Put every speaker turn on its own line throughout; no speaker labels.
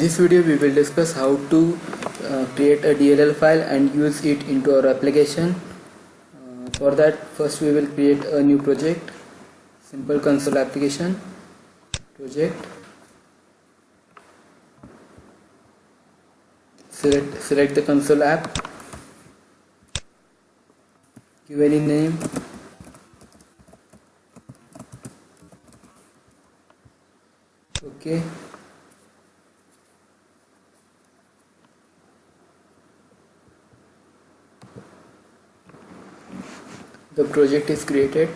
this video we will discuss how to create a DLL file and use it into our application. For that, first we will create a new project, simple console application project. Select the console app, give any name, okay. The project is created,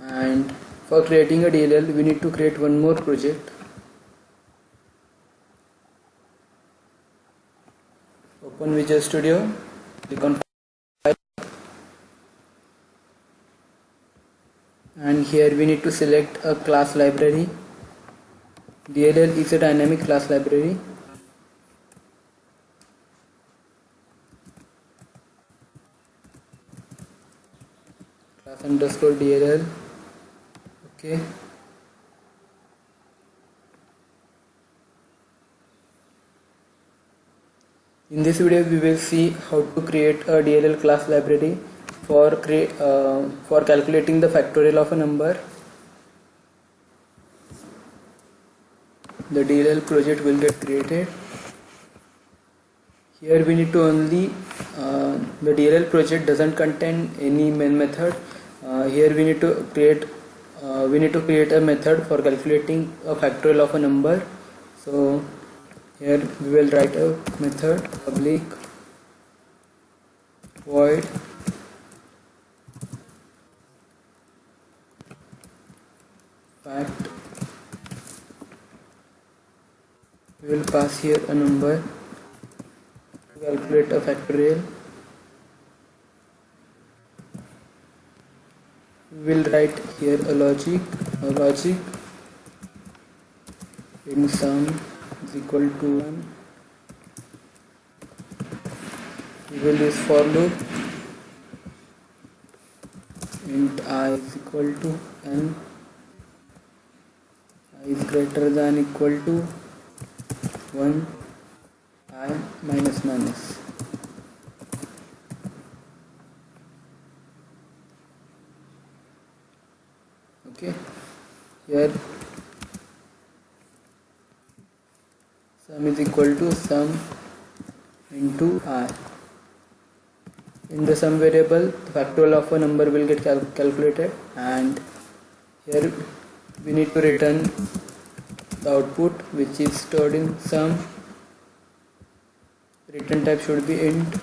and for creating a DLL we need to create one more project. Open Visual Studio, click on File, and here we need to select a class library. DLL is a dynamic class library. Class underscore DLL, okay. In this video we will see how to create a DLL class library for calculating the factorial of a number. The DLL project will get created. Here we need to only the DLL project doesn't contain any main method. Here we need to create a method for calculating a factorial of a number. So here we will write a method public void fact. We will pass here a number to calculate a factorial. We will write here a logic in sum is equal to 1. We will use for loop int I is equal to n, I is greater than equal to 1, I minus minus. Okay, here sum is equal to sum into I. In the sum variable, the factorial of a number will get calculated, and here we need to return the output which is stored in sum. Return type should be int,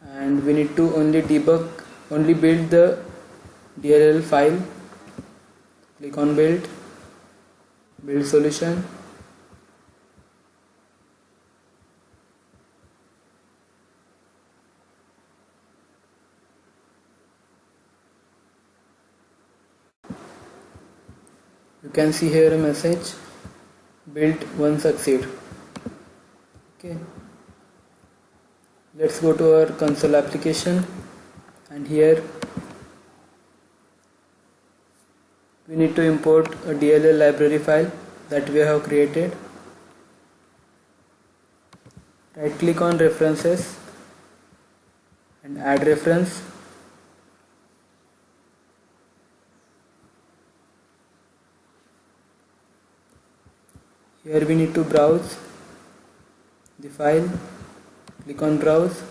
and we need to only build the DLL file. Click on build solution. You can see here a message, build one succeed. Okay, let's go to our console application, and here we need to import a DLL library file that we have created. Right click on references and add reference. Here we need to browse the file. Click on browse.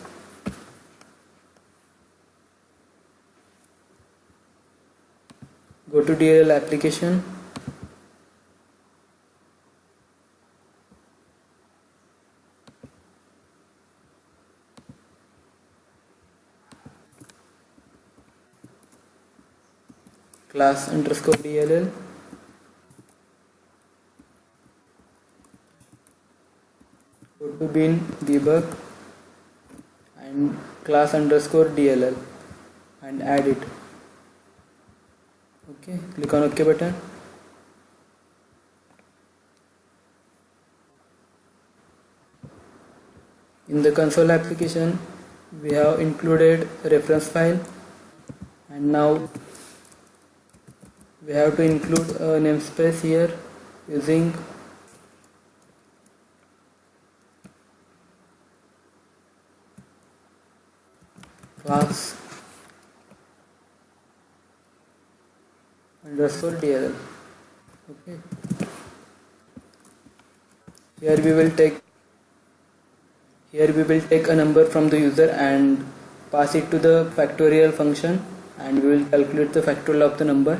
Go to DLL application. Class underscore DLL. Go to bin debug and class underscore DLL and add it. Okay, click on OK button. In the console application we have included a reference file, and now we have to include a namespace here using class underscore DLL. Okay. Here we will take a number from the user and pass it to the factorial function, and we will calculate the factorial of the number.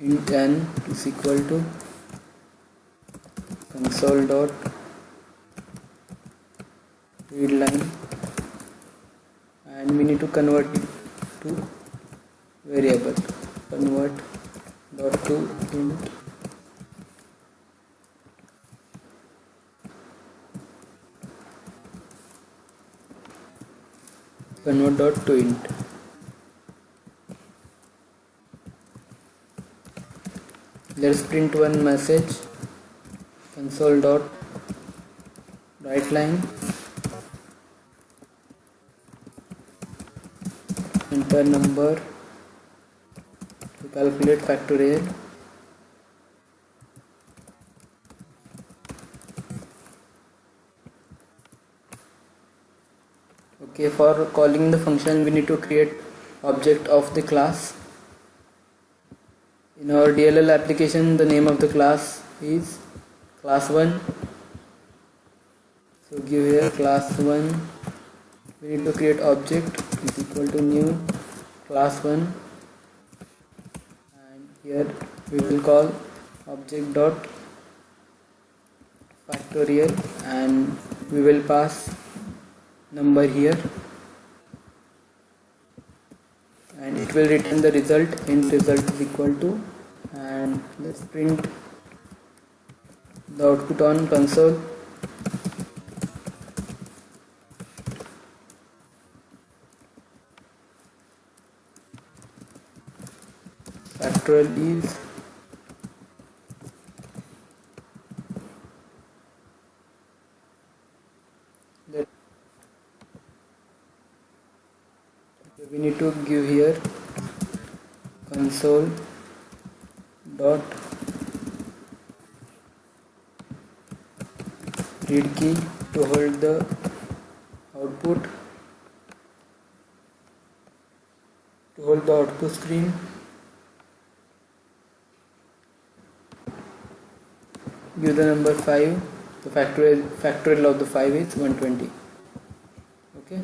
Int n is equal to console dot read line, and we need to convert it to variable. Convert dot to int convert dot to int. Let's print one message. Console dot write line, enter number to calculate factorial. Okay, for calling the function we need to create object of the class. In our DLL application, the name of the class is class1. So give here class1. We need to create object is equal to new class1, and here we will call object dot factorial, and we will pass number here, and it will return the result. Int result is equal to, and let's print the output on console. Factorial is that we need to give here console dot read key to hold the output, screen. Give the number 5. The factorial of the 5 is 120. Okay.